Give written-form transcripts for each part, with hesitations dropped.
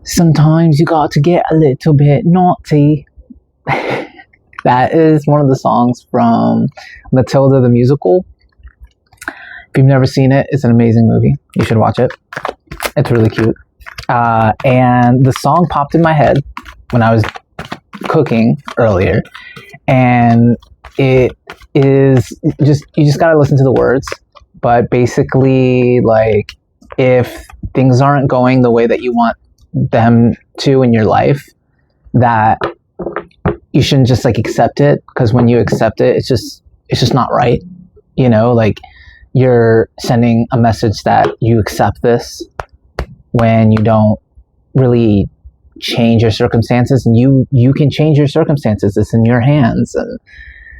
Sometimes you got to get a little bit naughty. That is one of the songs from Matilda the musical. If you've never seen it, it's an amazing movie. You should watch it. It's really cute. And the song popped in my head when I was cooking earlier. And it is just, you just gotta listen to the words. But basically, like, if things aren't going the way that you want them to in your life, that you shouldn't just like accept it, because when you accept it, it's just not right. You know, like, you're sending a message that you accept this when you don't really change your circumstances, and you can change your circumstances. It's in your hands. And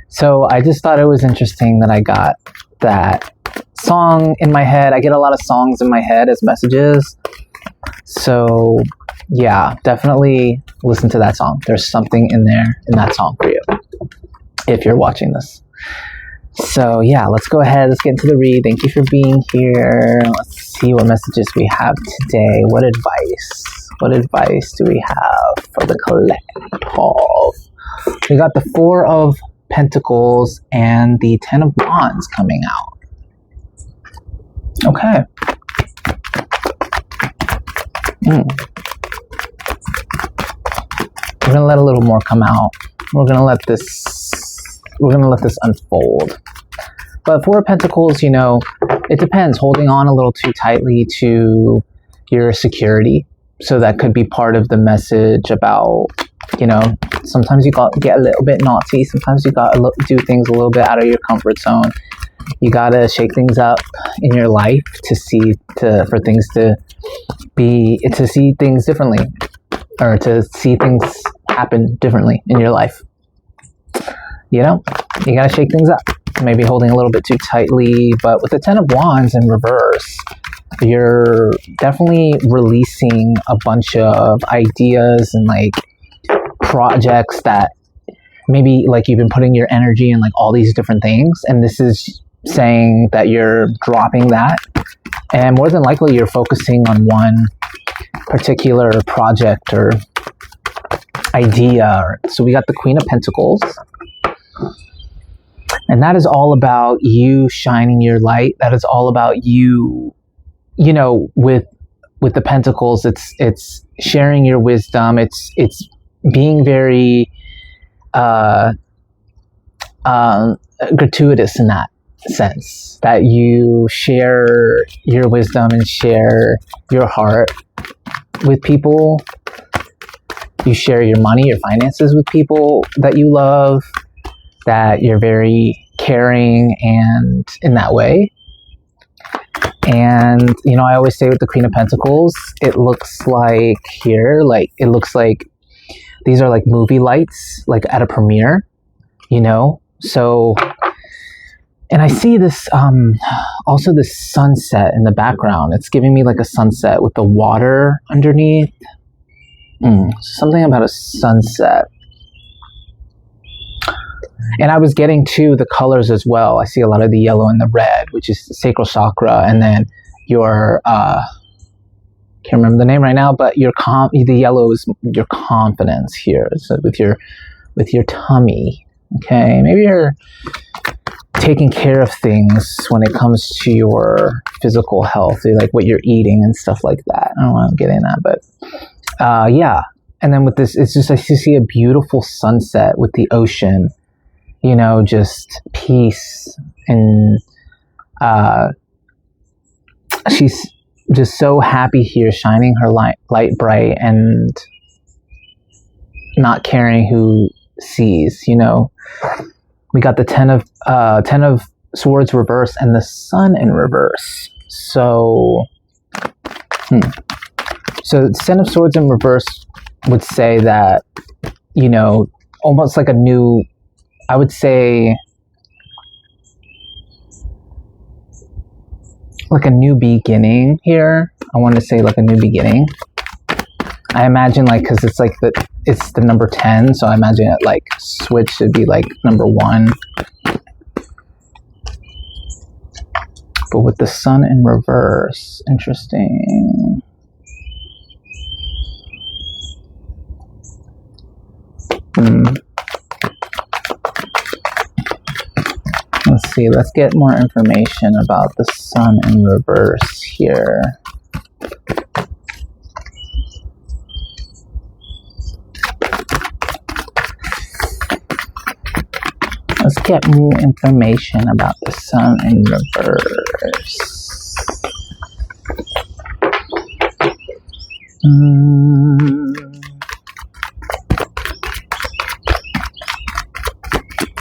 so I just thought it was interesting that I got that song in my head. I get a lot of songs in my head as messages. So yeah, definitely listen to that song. There's something in there in that song for you if you're watching this. So yeah, let's go ahead. Let's get into the read. Thank you for being here. Let's see what messages we have today. What advice do we have for the collective? We got the 4 of Pentacles and the 10 of Wands coming out. Okay. We're gonna let a little more come out. We're gonna let this unfold. But 4 of Pentacles, you know, it depends. Holding on a little too tightly to your security. So that could be part of the message about, you know, sometimes you got to get a little bit naughty. Sometimes you got to do things a little bit out of your comfort zone. You got to shake things up in your life to see things differently, or to see things happen differently in your life. You know, you got to shake things up. Maybe holding a little bit too tightly, but with the 10 of Wands in reverse, you're definitely releasing a bunch of ideas and like projects that maybe like you've been putting your energy in like all these different things, and this is saying that you're dropping that, and more than likely you're focusing on one particular project or idea. So we got the Queen of Pentacles, and that is all about you shining your light. That is all about you, you know, with the Pentacles, it's sharing your wisdom. It's being very gratuitous in that sense, that you share your wisdom and share your heart with people. You share your money, your finances with people that you love, that you're very caring and in that way. And, you know, I always say with the Queen of Pentacles, it looks like here, like, it looks like these are like movie lights, like at a premiere, you know? So, and I see this, also this sunset in the background. It's giving me like a sunset with the water underneath. Something about a sunset. And I was getting to the colors as well. I see a lot of the yellow and the red, which is the sacral chakra, and then your can't remember the name right now, but the yellow is your confidence here. So with your tummy. Okay, maybe you're taking care of things when it comes to your physical health, like what you're eating and stuff like that. I don't want to get in that, but yeah. And then with this, it's just, I see a beautiful sunset with the ocean, you know, just peace. And she's just so happy here, shining her light bright and not caring who sees, you know. We got the 10 of Swords reverse and the Sun in reverse. So, so 10 of Swords in reverse would say that, you know, almost like a new, I would say, like a new beginning here. I want to say like a new beginning. I imagine, like, because it's like it's the number 10, so I imagine it like switch should be like number 1. But with the Sun in reverse, interesting. Let's see, let's get more information about the sun in reverse here. Let's get more information about the sun in reverse.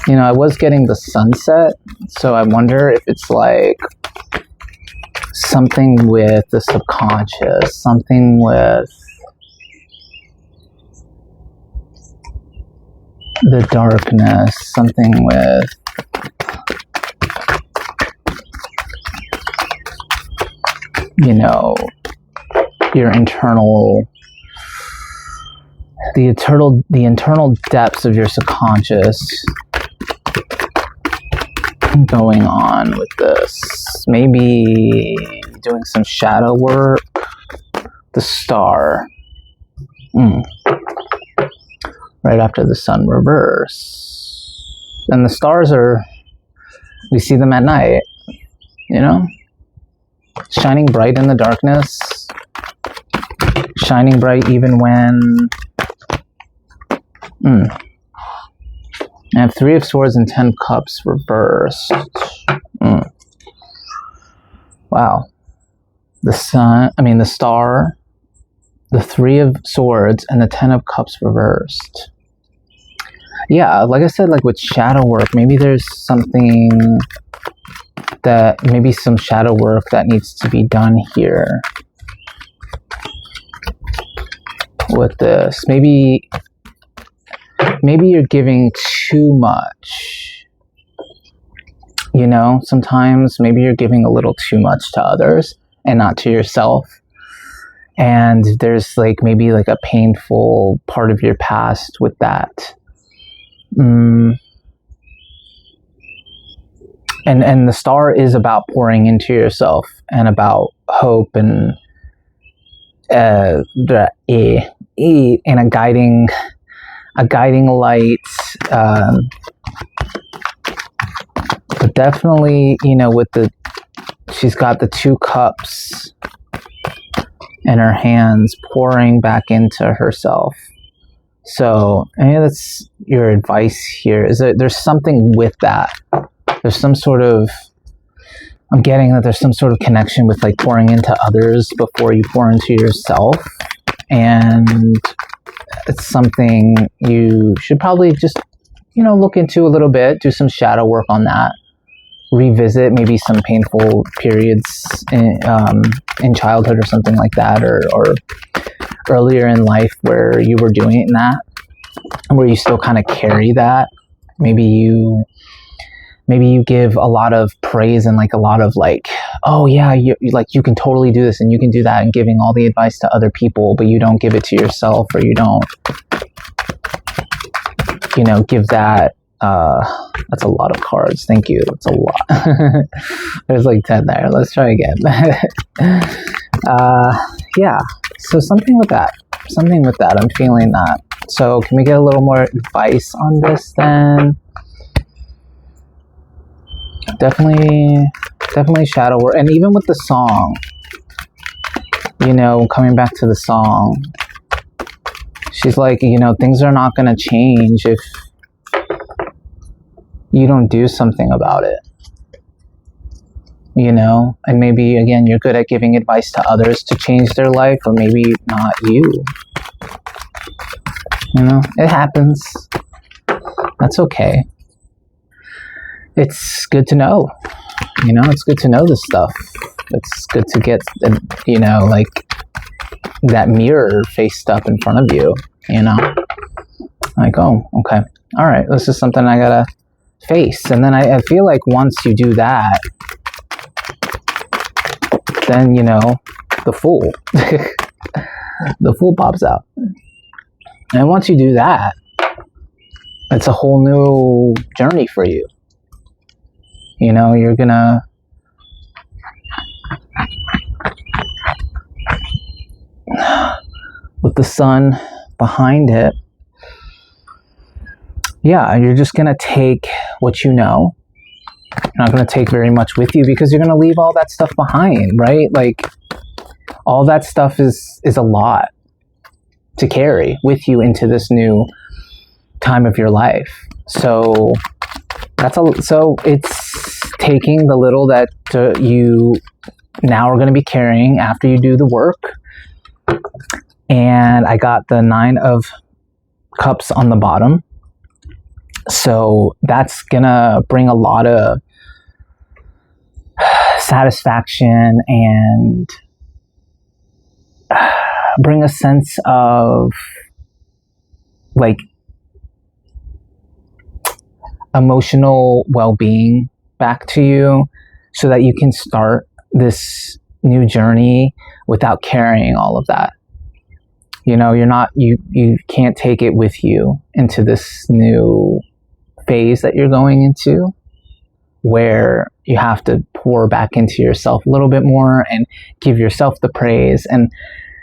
You know, I was getting the sunset, so I wonder if it's like something with the subconscious, something with the darkness, something with you know, your internal, the internal depths of your subconscious going on with this. Maybe doing some shadow work. The star. Right after the sun reverse. And the stars are, we see them at night, you know? Shining bright in the darkness. Shining bright even when... I have 3 of Swords and 10 Cups reversed. Wow. The sun, the star, the 3 of Swords, and the 10 of Cups reversed. Yeah, like I said, like with shadow work, maybe there's something that, maybe some shadow work that needs to be done here with this. Maybe you're giving too much. You know, sometimes maybe you're giving a little too much to others and not to yourself. And there's like maybe like a painful part of your past with that. And the star is about pouring into yourself and about hope and and a guiding light. But definitely, you know, with she's got the 2 cups in her hands pouring back into herself. So, that's your advice here, is that there's something with that. There's some sort of, I'm getting that there's some sort of connection with like pouring into others before you pour into yourself. And it's something you should probably just, look into a little bit, do some shadow work on that. Revisit maybe some painful periods in childhood or something like that, or earlier in life where you were doing that, where you still kind of carry that. Maybe you give a lot of praise and like a lot of like, oh yeah, you can totally do this and you can do that, and giving all the advice to other people, but you don't give it to yourself, or you don't, give that. That's a lot of cards. Thank you. That's a lot. There's like 10 there. Let's try again. Yeah. So something with that. I'm feeling that. So can we get a little more advice on this then? Definitely shadow work. And even with the song, coming back to the song, she's like, things are not going to change if you don't do something about it, and maybe again, you're good at giving advice to others to change their life, or maybe not you. It happens. That's okay. It's good to know. It's good to know this stuff. It's good to get, like that mirror faced up in front of you, like, oh, okay. All right. This is something I gotta face. And then I feel like once you do that, then, the Fool. The Fool pops out. And once you do that, it's a whole new journey for you. You're gonna with the sun behind it, yeah, you're just going to take what you know. You're not going to take very much with you because you're going to leave all that stuff behind, right? Like, all that stuff is a lot to carry with you into this new time of your life. So so it's taking the little that you now are going to be carrying after you do the work. And I got the 9 of Cups on the bottom. So that's gonna bring a lot of satisfaction and bring a sense of like emotional well-being back to you, so that you can start this new journey without carrying all of that. You know, you can't take it with you into this new phase that you're going into, where you have to pour back into yourself a little bit more and give yourself the praise, and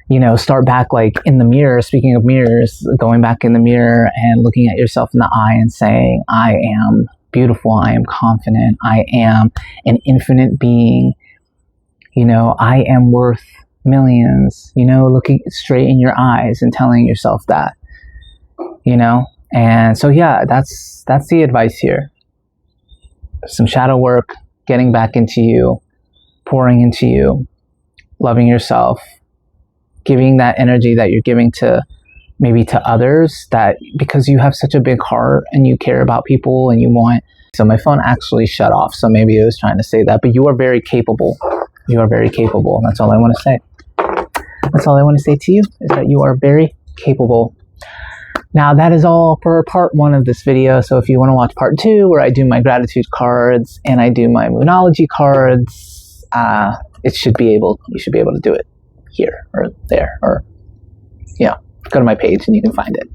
you know, start back like in the mirror. Speaking of mirrors, going back in the mirror and looking at yourself in the eye and saying, I am beautiful, I am confident, I am an infinite being, you know, I am worth millions, you know, looking straight in your eyes and telling yourself that, you know. And so yeah, that's the advice here. Some shadow work, getting back into you, pouring into you, loving yourself, giving that energy that you're giving to maybe to others, that because you have such a big heart and you care about people and you want. So my phone actually shut off, so maybe it was trying to say that, but you are very capable. You are very capable. That's all I want to say. That's all I want to say to you, is that you are very capable. Now, that is all for part 1 of this video. So if you want to watch part 2, where I do my gratitude cards and I do my Moonology cards, you should be able to do it here or there, or, you know, go to my page and you can find it.